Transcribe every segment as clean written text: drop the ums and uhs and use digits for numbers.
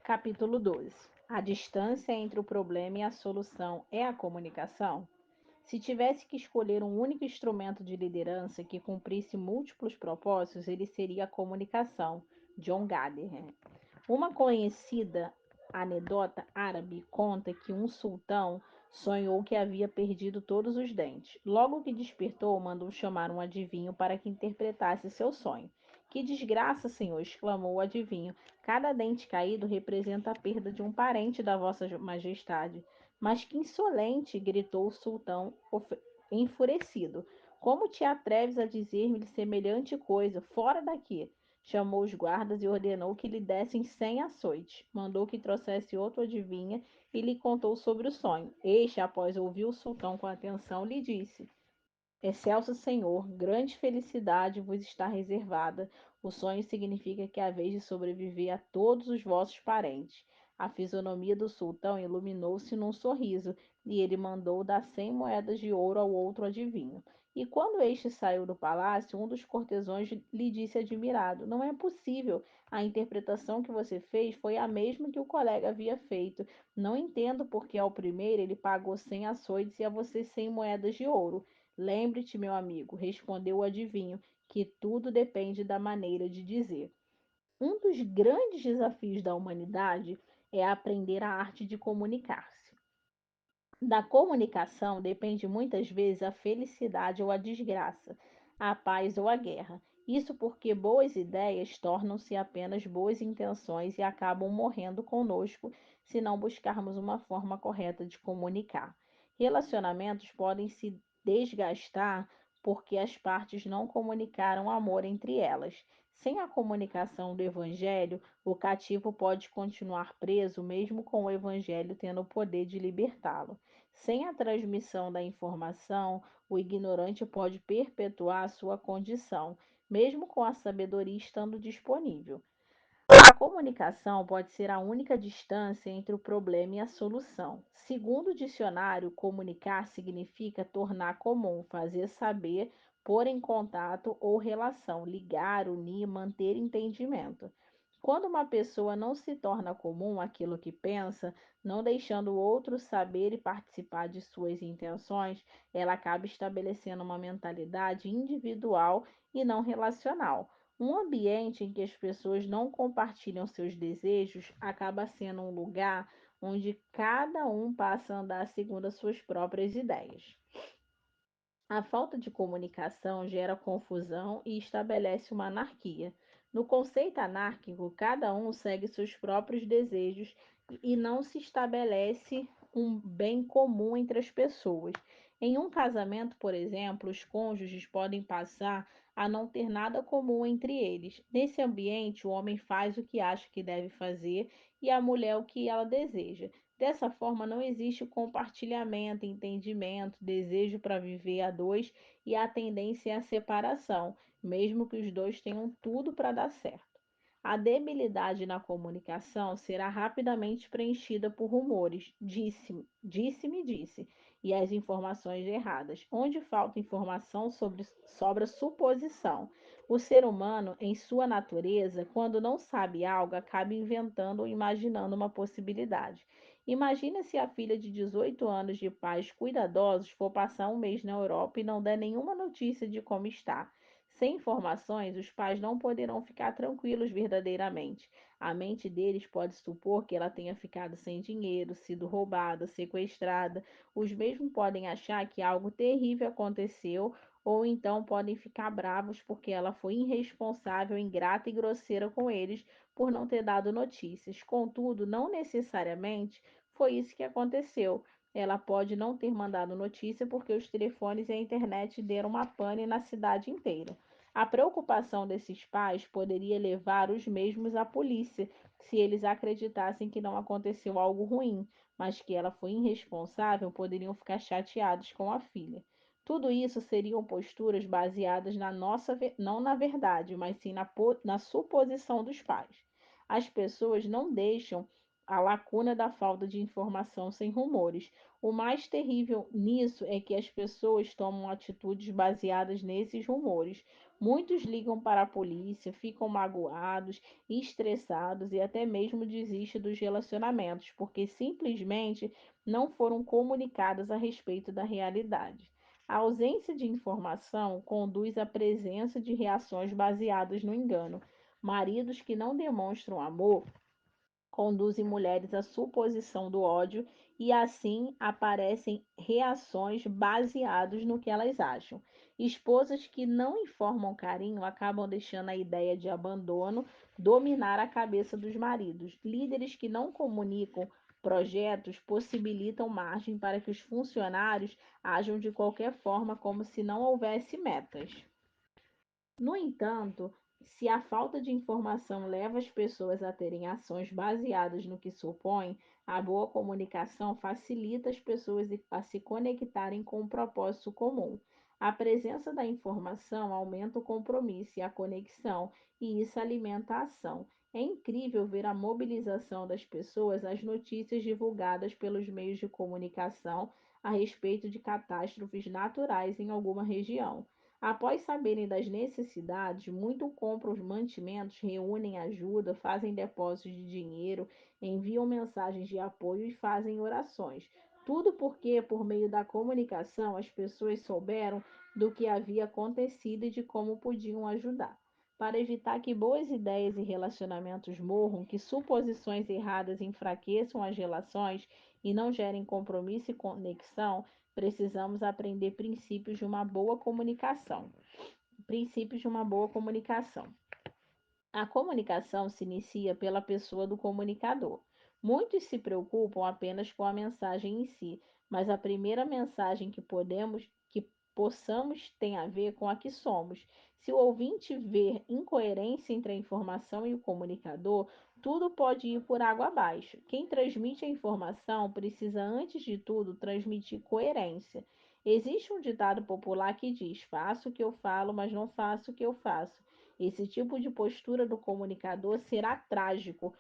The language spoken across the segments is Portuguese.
Capítulo 12. A distância entre o problema e a solução é a comunicação? Se tivesse que escolher um único instrumento de liderança que cumprisse múltiplos propósitos, ele seria a comunicação. John Gardner. Uma conhecida anedota árabe conta que um sultão sonhou que havia perdido todos os dentes. Logo que despertou, mandou chamar um adivinho para que interpretasse seu sonho. Que desgraça, senhor! Exclamou o adivinho. Cada dente caído representa a perda de um parente da vossa majestade. Mas que insolente! Gritou o sultão, enfurecido. Como te atreves a dizer-me semelhante coisa? Fora daqui! Chamou os guardas e ordenou que lhe dessem 100 açoites. Mandou que trouxesse outro adivinha e lhe contou sobre o sonho. Este, após ouvir o sultão com atenção, lhe disse: Excelso Senhor, grande felicidade vos está reservada. O sonho significa que há vez de sobreviver a todos os vossos parentes. A fisionomia do sultão iluminou-se num sorriso, e ele mandou dar 100 moedas de ouro ao outro adivinho. E quando este saiu do palácio, um dos cortesãos lhe disse admirado: Não é possível. A interpretação que você fez foi a mesma que o colega havia feito. Não entendo porque ao primeiro ele pagou 100 açoites e a você 100 moedas de ouro. Lembre-te, meu amigo, respondeu o adivinho, que tudo depende da maneira de dizer. Um dos grandes desafios da humanidade é aprender a arte de comunicar-se. Da comunicação depende muitas vezes a felicidade ou a desgraça, a paz ou a guerra. Isso porque boas ideias tornam-se apenas boas intenções e acabam morrendo conosco se não buscarmos uma forma correta de comunicar. Relacionamentos podem se desgastar porque as partes não comunicaram amor entre elas. Sem a comunicação do Evangelho, o cativo pode continuar preso, mesmo com o Evangelho tendo o poder de libertá-lo. Sem a transmissão da informação, o ignorante pode perpetuar a sua condição, mesmo com a sabedoria estando disponível. A comunicação pode ser a única distância entre o problema e a solução. Segundo o dicionário, comunicar significa tornar comum, fazer saber, pôr em contato ou relação, ligar, unir, manter entendimento. Quando uma pessoa não se torna comum aquilo que pensa, não deixando o outro saber e participar de suas intenções, ela acaba estabelecendo uma mentalidade individual e não relacional. Um ambiente em que as pessoas não compartilham seus desejos acaba sendo um lugar onde cada um passa a andar segundo as suas próprias ideias. A falta de comunicação gera confusão e estabelece uma anarquia. No conceito anárquico, cada um segue seus próprios desejos e não se estabelece um bem comum entre as pessoas. Em um casamento, por exemplo, os cônjuges podem passar a não ter nada comum entre eles. Nesse ambiente, o homem faz o que acha que deve fazer e a mulher o que ela deseja. Dessa forma, não existe o compartilhamento, entendimento, desejo para viver a dois e a tendência é a separação, mesmo que os dois tenham tudo para dar certo. A debilidade na comunicação será rapidamente preenchida por rumores, disse-me disse, e as informações erradas. Onde falta informação sobra suposição. O ser humano, em sua natureza, quando não sabe algo, acaba inventando ou imaginando uma possibilidade. Imagina se a filha de 18 anos de pais cuidadosos for passar um mês na Europa e não der nenhuma notícia de como está. Sem informações, os pais não poderão ficar tranquilos verdadeiramente. A mente deles pode supor que ela tenha ficado sem dinheiro, sido roubada, sequestrada. Os mesmos podem achar que algo terrível aconteceu, ou então podem ficar bravos porque ela foi irresponsável, ingrata e grosseira com eles por não ter dado notícias. Contudo, não necessariamente foi isso que aconteceu. Ela pode não ter mandado notícia porque os telefones e a internet deram uma pane na cidade inteira. A preocupação desses pais poderia levar os mesmos à polícia se eles acreditassem que não aconteceu algo ruim, mas que ela foi irresponsável, poderiam ficar chateados com a filha. Tudo isso seriam posturas baseadas na nossa, não na verdade, mas sim na suposição dos pais. As pessoas não deixam a lacuna da falta de informação sem rumores. O mais terrível nisso é que as pessoas tomam atitudes baseadas nesses rumores. Muitos ligam para a polícia, ficam magoados, estressados e até mesmo desistem dos relacionamentos, porque simplesmente não foram comunicados a respeito da realidade. A ausência de informação conduz à presença de reações baseadas no engano. Maridos que não demonstram amor conduzem mulheres à suposição do ódio e assim aparecem reações baseadas no que elas acham. Esposas que não informam carinho acabam deixando a ideia de abandono dominar a cabeça dos maridos. Líderes que não comunicam projetos possibilitam margem para que os funcionários ajam de qualquer forma como se não houvesse metas. No entanto, se a falta de informação leva as pessoas a terem ações baseadas no que supõem, a boa comunicação facilita as pessoas a se conectarem com um propósito comum. A presença da informação aumenta o compromisso e a conexão, e isso alimenta a ação. É incrível ver a mobilização das pessoas às notícias divulgadas pelos meios de comunicação a respeito de catástrofes naturais em alguma região. Após saberem das necessidades, muitos compram os mantimentos, reúnem ajuda, fazem depósitos de dinheiro, enviam mensagens de apoio e fazem orações. Tudo porque, por meio da comunicação, as pessoas souberam do que havia acontecido e de como podiam ajudar. Para evitar que boas ideias e relacionamentos morram, que suposições erradas enfraqueçam as relações e não gerem compromisso e conexão, precisamos aprender princípios de uma boa comunicação. Princípios de uma boa comunicação. A comunicação se inicia pela pessoa do comunicador. Muitos se preocupam apenas com a mensagem em si, mas a primeira mensagem que possamos tem a ver com a que somos. Se o ouvinte ver incoerência entre a informação e o comunicador, tudo pode ir por água abaixo. Quem transmite a informação precisa, antes de tudo, transmitir coerência. Existe um ditado popular que diz: faço o que eu falo, mas não faço o que eu faço. Esse tipo de postura do comunicador será trágico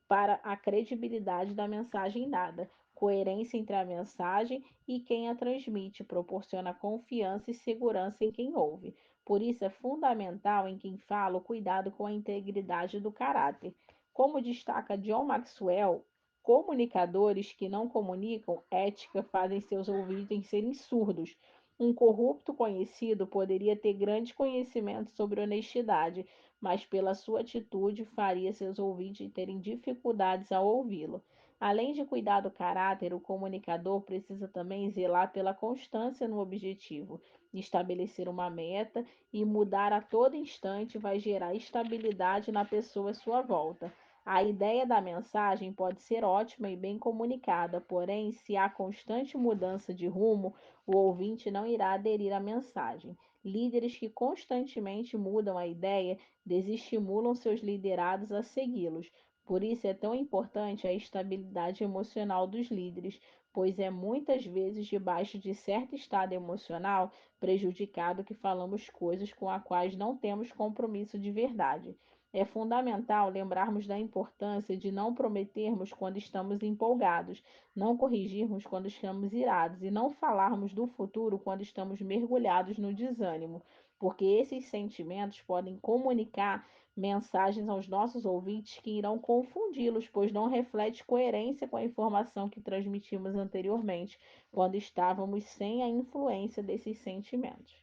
para a credibilidade da mensagem dada. Coerência entre a mensagem e quem a transmite proporciona confiança e segurança em quem ouve. Por isso é fundamental em quem fala o cuidado com a integridade do caráter. Como destaca John Maxwell, comunicadores que não comunicam ética fazem seus ouvintes serem surdos. Um corrupto conhecido poderia ter grande conhecimento sobre honestidade, mas pela sua atitude faria seus ouvintes terem dificuldades ao ouvi-lo. Além de cuidar do caráter, o comunicador precisa também zelar pela constância no objetivo. Estabelecer uma meta e mudar a todo instante vai gerar estabilidade na pessoa à sua volta. A ideia da mensagem pode ser ótima e bem comunicada, porém, se há constante mudança de rumo, o ouvinte não irá aderir à mensagem. Líderes que constantemente mudam a ideia desestimulam seus liderados a segui-los. Por isso é tão importante a estabilidade emocional dos líderes, pois é muitas vezes debaixo de certo estado emocional prejudicado que falamos coisas com as quais não temos compromisso de verdade. É fundamental lembrarmos da importância de não prometermos quando estamos empolgados, não corrigirmos quando estamos irados e não falarmos do futuro quando estamos mergulhados no desânimo, porque esses sentimentos podem comunicar mensagens aos nossos ouvintes que irão confundi-los, pois não reflete coerência com a informação que transmitimos anteriormente, quando estávamos sem a influência desses sentimentos.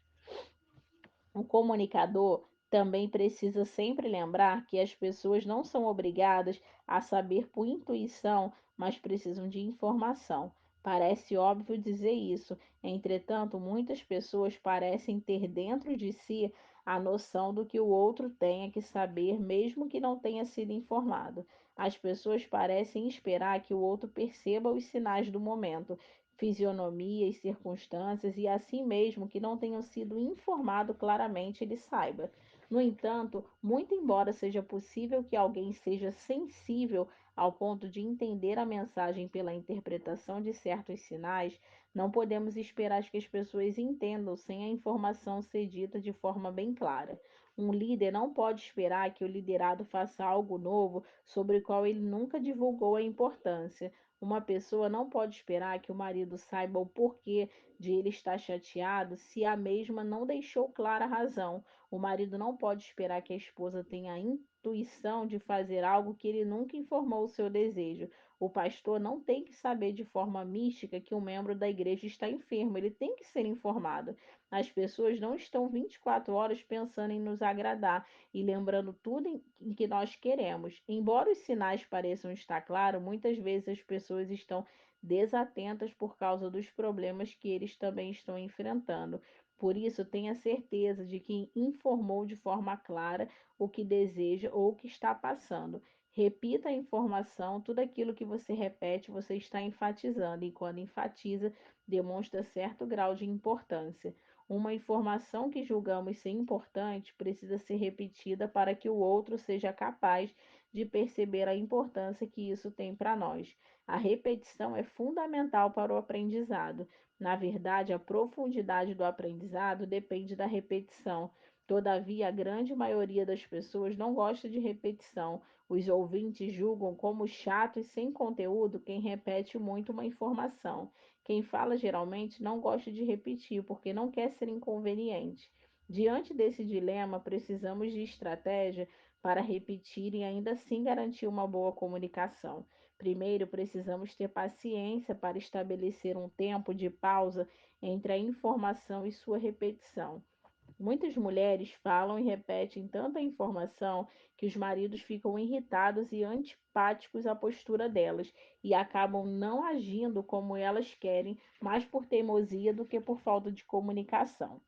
O comunicador também precisa sempre lembrar que as pessoas não são obrigadas a saber por intuição, mas precisam de informação. Parece óbvio dizer isso, entretanto, muitas pessoas parecem ter dentro de si a noção do que o outro tenha que saber, mesmo que não tenha sido informado. As pessoas parecem esperar que o outro perceba os sinais do momento, fisionomias, circunstâncias e assim mesmo que não tenham sido informado claramente ele saiba. No entanto, muito embora seja possível que alguém seja sensível ao ponto de entender a mensagem pela interpretação de certos sinais, não podemos esperar que as pessoas entendam sem a informação ser dita de forma bem clara. Um líder não pode esperar que o liderado faça algo novo sobre o qual ele nunca divulgou a importância. Uma pessoa não pode esperar que o marido saiba o porquê de ele estar chateado se a mesma não deixou clara a razão. O marido não pode esperar que a esposa tenha a intuição de fazer algo que ele nunca informou o seu desejo. O pastor não tem que saber de forma mística que um membro da igreja está enfermo, ele tem que ser informado. As pessoas não estão 24 horas pensando em nos agradar e lembrando tudo em que nós queremos. Embora os sinais pareçam estar claros, muitas vezes as pessoas estão desatentas por causa dos problemas que eles também estão enfrentando. Por isso, tenha certeza de que informou de forma clara o que deseja ou o que está passando. Repita a informação, tudo aquilo que você repete, você está enfatizando, e quando enfatiza, demonstra certo grau de importância. Uma informação que julgamos ser importante precisa ser repetida para que o outro seja capaz de perceber a importância que isso tem para nós. A repetição é fundamental para o aprendizado. Na verdade, a profundidade do aprendizado depende da repetição. Todavia, a grande maioria das pessoas não gosta de repetição. Os ouvintes julgam como chato e sem conteúdo quem repete muito uma informação. Quem fala geralmente não gosta de repetir porque não quer ser inconveniente. Diante desse dilema, precisamos de estratégia para repetir e ainda assim garantir uma boa comunicação. Primeiro, precisamos ter paciência para estabelecer um tempo de pausa entre a informação e sua repetição. Muitas mulheres falam e repetem tanta informação que os maridos ficam irritados e antipáticos à postura delas e acabam não agindo como elas querem, mais por teimosia do que por falta de comunicação.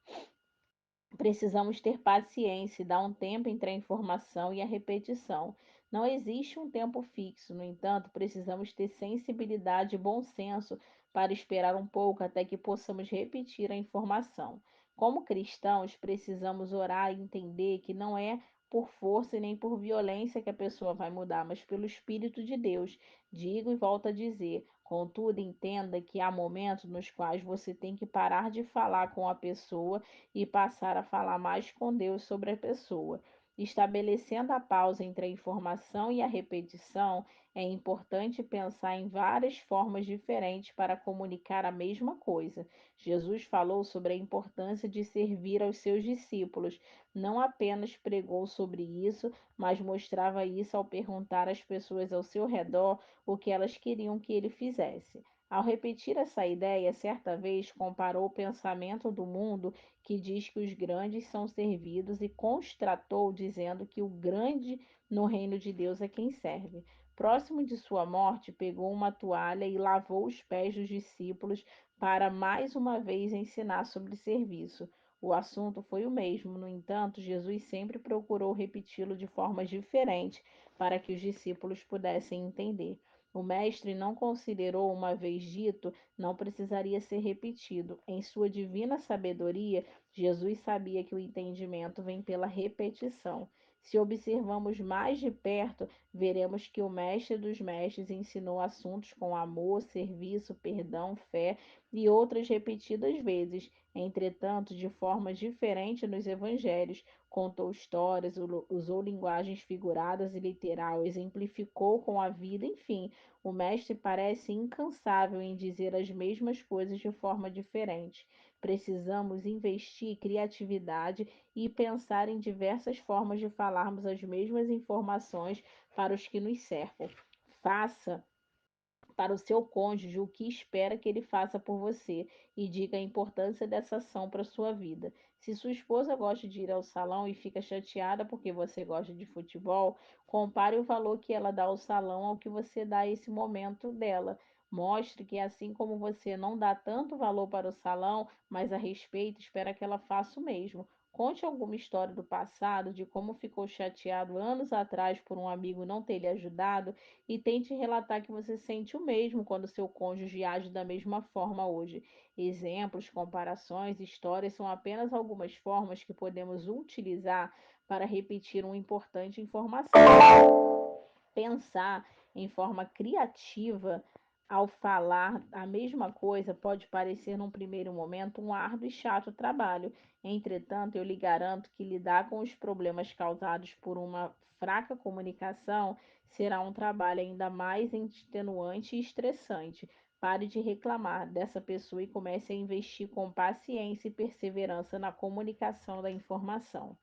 Precisamos ter paciência e dar um tempo entre a informação e a repetição. Não existe um tempo fixo, no entanto, precisamos ter sensibilidade e bom senso para esperar um pouco até que possamos repetir a informação. Como cristãos, precisamos orar e entender que não é por força e nem por violência que a pessoa vai mudar, mas pelo Espírito de Deus. Digo e volto a dizer: contudo, entenda que há momentos nos quais você tem que parar de falar com a pessoa e passar a falar mais com Deus sobre a pessoa. Estabelecendo a pausa entre a informação e a repetição, é importante pensar em várias formas diferentes para comunicar a mesma coisa. Jesus falou sobre a importância de servir aos seus discípulos. Não apenas pregou sobre isso, mas mostrava isso ao perguntar às pessoas ao seu redor o que elas queriam que ele fizesse. Ao repetir essa ideia, certa vez comparou o pensamento do mundo que diz que os grandes são servidos e constratou dizendo que o grande no reino de Deus é quem serve. Próximo de sua morte, pegou uma toalha e lavou os pés dos discípulos para mais uma vez ensinar sobre serviço. O assunto foi o mesmo, no entanto, Jesus sempre procurou repeti-lo de formas diferentes para que os discípulos pudessem entender. O mestre não considerou, uma vez dito, não precisaria ser repetido. Em sua divina sabedoria, Jesus sabia que o entendimento vem pela repetição. Se observamos mais de perto, veremos que o Mestre dos Mestres ensinou assuntos com amor, serviço, perdão, fé e outras repetidas vezes, entretanto, de formas diferentes nos evangelhos. Contou histórias, usou linguagens figuradas e literal, exemplificou com a vida, enfim, o mestre parece incansável em dizer as mesmas coisas de forma diferente. Precisamos investir criatividade e pensar em diversas formas de falarmos as mesmas informações para os que nos cercam. Faça para o seu cônjuge o que espera que ele faça por você e diga a importância dessa ação para a sua vida. Se sua esposa gosta de ir ao salão e fica chateada porque você gosta de futebol, compare o valor que ela dá ao salão ao que você dá a esse momento dela. Mostre que assim como você não dá tanto valor para o salão, mas a respeito, espera que ela faça o mesmo. Conte alguma história do passado, de como ficou chateado anos atrás por um amigo não ter lhe ajudado e tente relatar que você sente o mesmo quando seu cônjuge age da mesma forma hoje. Exemplos, comparações, histórias são apenas algumas formas que podemos utilizar para repetir uma importante informação. Pensar em forma criativa Ao falar a mesma coisa, pode parecer num primeiro momento um árduo e chato trabalho. Entretanto, eu lhe garanto que lidar com os problemas causados por uma fraca comunicação será um trabalho ainda mais extenuante e estressante. Pare de reclamar dessa pessoa e comece a investir com paciência e perseverança na comunicação da informação.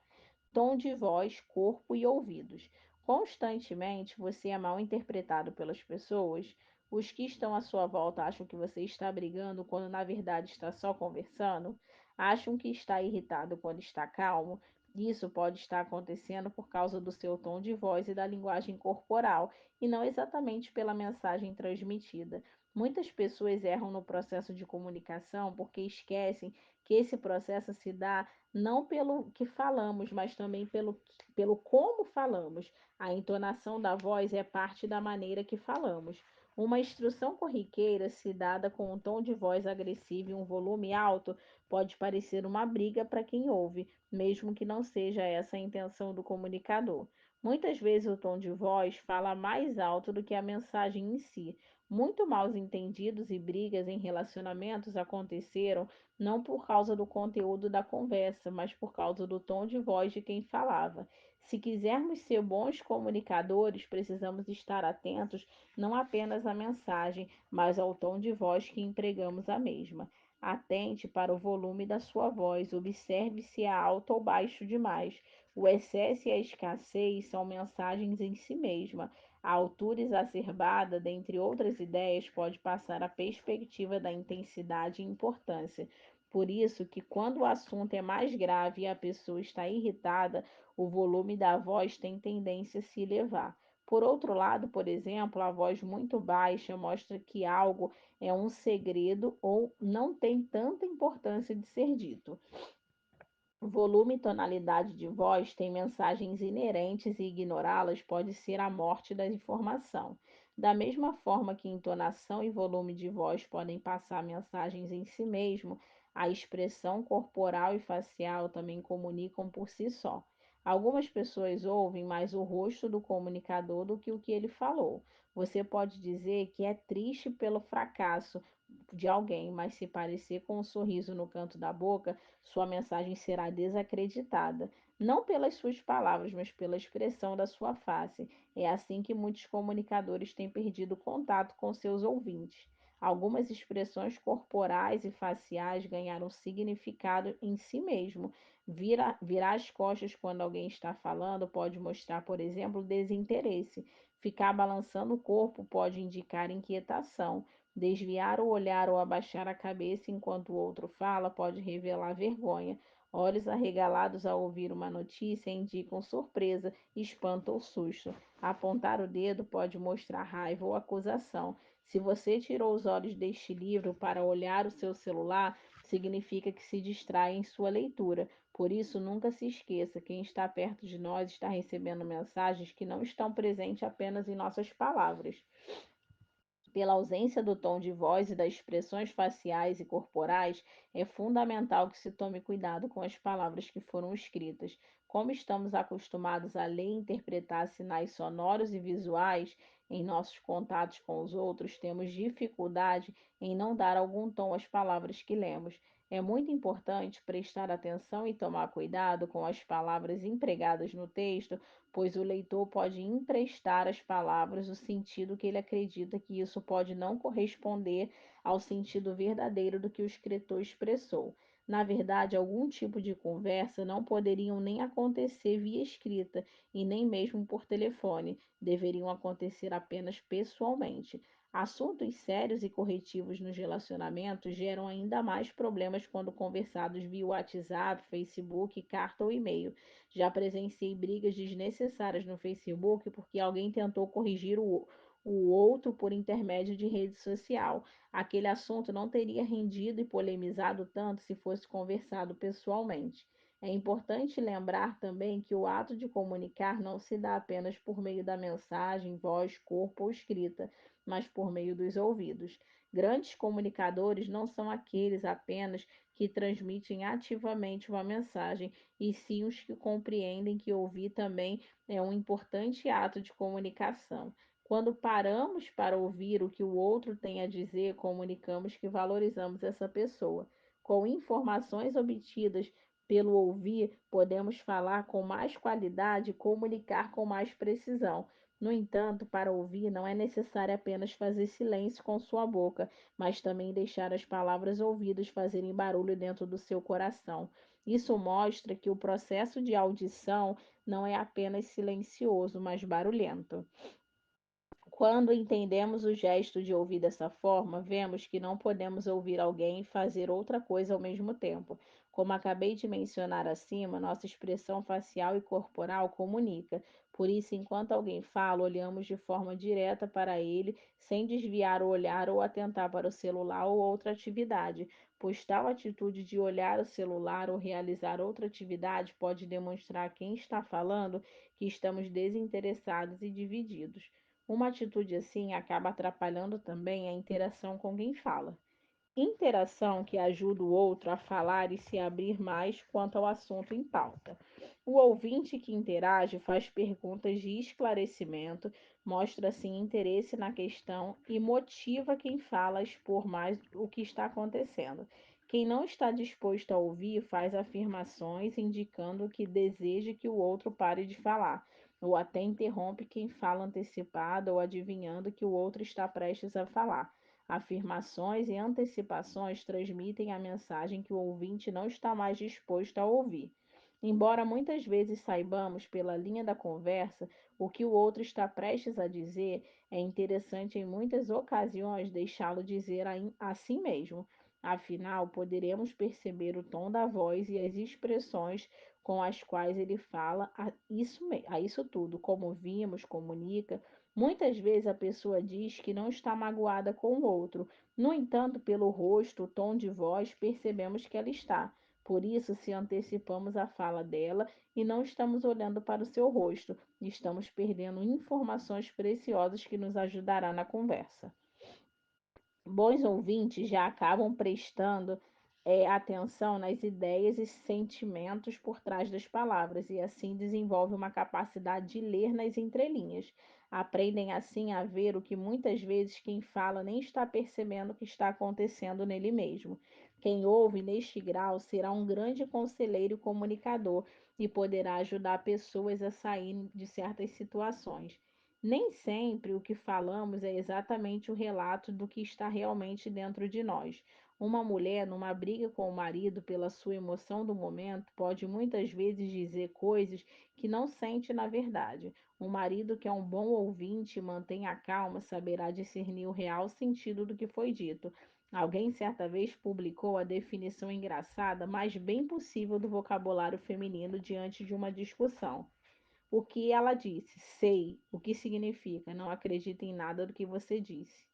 Tom de voz, corpo e ouvidos. Constantemente você é mal interpretado pelas pessoas. Os que estão à sua volta acham que você está brigando quando na verdade está só conversando. Acham que está irritado quando está calmo. Isso pode estar acontecendo por causa do seu tom de voz e da linguagem corporal, e não exatamente pela mensagem transmitida. Muitas pessoas erram no processo de comunicação porque esquecem que esse processo se dá não pelo que falamos, mas também pelo como falamos. A entonação da voz é parte da maneira que falamos. Uma instrução corriqueira, se dada com um tom de voz agressivo e um volume alto, pode parecer uma briga para quem ouve, mesmo que não seja essa a intenção do comunicador. Muitas vezes o tom de voz fala mais alto do que a mensagem em si. Muito mal entendidos e brigas em relacionamentos aconteceram não por causa do conteúdo da conversa, mas por causa do tom de voz de quem falava. Se quisermos ser bons comunicadores, precisamos estar atentos não apenas à mensagem, mas ao tom de voz que empregamos a mesma. Atente para o volume da sua voz, observe se é alto ou baixo demais. O excesso e a escassez são mensagens em si mesma. A altura exacerbada, dentre outras ideias, pode passar a perspectiva da intensidade e importância. Por isso que quando o assunto é mais grave e a pessoa está irritada, o volume da voz tem tendência a se elevar. Por outro lado, por exemplo, a voz muito baixa mostra que algo é um segredo ou não tem tanta importância de ser dito. Volume e tonalidade de voz têm mensagens inerentes e ignorá-las pode ser a morte da informação. Da mesma forma que entonação e volume de voz podem passar mensagens em si mesmo, a expressão corporal e facial também comunicam por si só. Algumas pessoas ouvem mais o rosto do comunicador do que o que ele falou. Você pode dizer que é triste pelo fracasso de alguém, mas se parecer com um sorriso no canto da boca, sua mensagem será desacreditada, não pelas suas palavras, mas pela expressão da sua face. É assim que muitos comunicadores têm perdido contato com seus ouvintes. Algumas expressões corporais e faciais ganharam significado em si mesmo. Virar as costas quando alguém está falando pode mostrar, por exemplo, desinteresse. Ficar balançando o corpo pode indicar inquietação. Desviar o olhar ou abaixar a cabeça enquanto o outro fala pode revelar vergonha. Olhos arregalados ao ouvir uma notícia indicam surpresa, espanto ou susto. Apontar o dedo pode mostrar raiva ou acusação. Se você tirou os olhos deste livro para olhar o seu celular, significa que se distrai em sua leitura. Por isso, nunca se esqueça: quem está perto de nós está recebendo mensagens que não estão presentes apenas em nossas palavras. Pela ausência do tom de voz e das expressões faciais e corporais, é fundamental que se tome cuidado com as palavras que foram escritas. Como estamos acostumados a ler e interpretar sinais sonoros e visuais em nossos contatos com os outros, temos dificuldade em não dar algum tom às palavras que lemos. É muito importante prestar atenção e tomar cuidado com as palavras empregadas no texto, pois o leitor pode emprestar às palavras o sentido que ele acredita que isso pode não corresponder ao sentido verdadeiro do que o escritor expressou. Na verdade, algum tipo de conversa não poderiam nem acontecer via escrita e nem mesmo por telefone, deveriam acontecer apenas pessoalmente. Assuntos sérios e corretivos nos relacionamentos geram ainda mais problemas quando conversados via WhatsApp, Facebook, carta ou e-mail. Já presenciei brigas desnecessárias no Facebook porque alguém tentou corrigir o outro por intermédio de rede social. Aquele assunto não teria rendido e polemizado tanto se fosse conversado pessoalmente. É importante lembrar também que o ato de comunicar não se dá apenas por meio da mensagem, voz, corpo ou escrita, mas por meio dos ouvidos. Grandes comunicadores não são aqueles apenas que transmitem ativamente uma mensagem, e sim os que compreendem que ouvir também é um importante ato de comunicação. Quando paramos para ouvir o que o outro tem a dizer, comunicamos que valorizamos essa pessoa. Com informações obtidas pelo ouvir, podemos falar com mais qualidade e comunicar com mais precisão. No entanto, para ouvir não é necessário apenas fazer silêncio com sua boca, mas também deixar as palavras ouvidas fazerem barulho dentro do seu coração. Isso mostra que o processo de audição não é apenas silencioso, mas barulhento. Quando entendemos o gesto de ouvir dessa forma, vemos que não podemos ouvir alguém e fazer outra coisa ao mesmo tempo. Como acabei de mencionar acima, nossa expressão facial e corporal comunica. Por isso, enquanto alguém fala, olhamos de forma direta para ele, sem desviar o olhar ou atentar para o celular ou outra atividade, pois tal atitude de olhar o celular ou realizar outra atividade pode demonstrar a quem está falando que estamos desinteressados e divididos. Uma atitude assim acaba atrapalhando também a interação com quem fala. Interação que ajuda o outro a falar e se abrir mais quanto ao assunto em pauta. O ouvinte que interage faz perguntas de esclarecimento, mostra assim interesse na questão e motiva quem fala a expor mais o que está acontecendo. Quem não está disposto a ouvir faz afirmações indicando que deseja que o outro pare de falar, ou até interrompe quem fala antecipado ou adivinhando que o outro está prestes a falar. Afirmações e antecipações transmitem a mensagem que o ouvinte não está mais disposto a ouvir. Embora muitas vezes saibamos pela linha da conversa o que o outro está prestes a dizer, é interessante em muitas ocasiões deixá-lo dizer a si mesmo. Afinal, poderemos perceber o tom da voz e as expressões com as quais ele fala a isso tudo. Como vimos, comunica. Muitas vezes a pessoa diz que não está magoada com o outro. No entanto, pelo rosto, o tom de voz, percebemos que ela está. Por isso, se antecipamos a fala dela e não estamos olhando para o seu rosto, estamos perdendo informações preciosas que nos ajudará na conversa. Bons ouvintes já acabam prestando atenção nas ideias e sentimentos por trás das palavras e assim desenvolvem uma capacidade de ler nas entrelinhas. Aprendem assim a ver o que muitas vezes quem fala nem está percebendo que está acontecendo nele mesmo. Quem ouve neste grau será um grande conselheiro e comunicador e poderá ajudar pessoas a sair de certas situações. Nem sempre o que falamos é exatamente o relato do que está realmente dentro de nós. Uma mulher, numa briga com o marido pela sua emoção do momento, pode muitas vezes dizer coisas que não sente na verdade. Um marido que é um bom ouvinte e mantém a calma saberá discernir o real sentido do que foi dito. Alguém certa vez publicou a definição engraçada, mas bem possível do vocabulário feminino diante de uma discussão. O que ela disse? Sei. O que significa? Não acredito em nada do que você disse.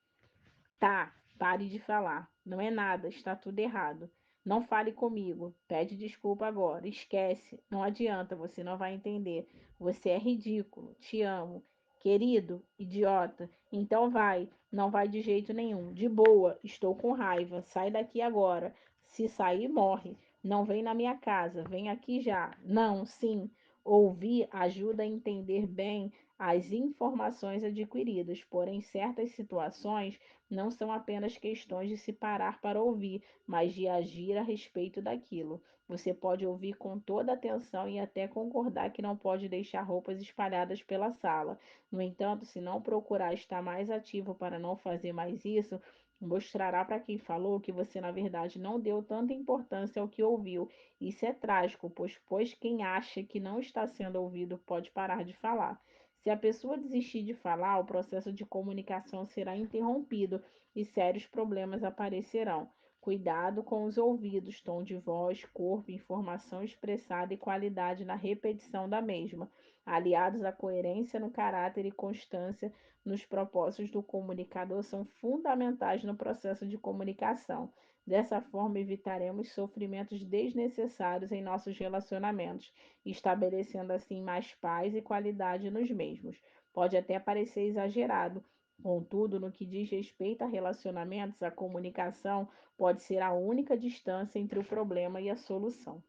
Tá, pare de falar. Não é nada, está tudo errado. Não fale comigo. Pede desculpa agora. Esquece. Não adianta, você não vai entender. Você é ridículo. Te amo. Querido, idiota. Então vai. Não vai de jeito nenhum. De boa. Estou com raiva. Sai daqui agora. Se sair, morre. Não vem na minha casa. Vem aqui já. Não, sim. Ouvir ajuda a entender bem as informações adquiridas, porém, certas situações não são apenas questões de se parar para ouvir, mas de agir a respeito daquilo. Você pode ouvir com toda atenção e até concordar que não pode deixar roupas espalhadas pela sala. No entanto, se não procurar estar mais ativo para não fazer mais isso, mostrará para quem falou que você, na verdade, não deu tanta importância ao que ouviu. Isso é trágico, pois quem acha que não está sendo ouvido pode parar de falar. Se a pessoa desistir de falar, o processo de comunicação será interrompido e sérios problemas aparecerão. Cuidado com os ouvidos, tom de voz, corpo, informação expressada e qualidade na repetição da mesma, aliados à coerência no caráter e constância nos propósitos do comunicador, são fundamentais no processo de comunicação. Dessa forma, evitaremos sofrimentos desnecessários em nossos relacionamentos, estabelecendo assim mais paz e qualidade nos mesmos. Pode até parecer exagerado, contudo, no que diz respeito a relacionamentos, a comunicação pode ser a única distância entre o problema e a solução.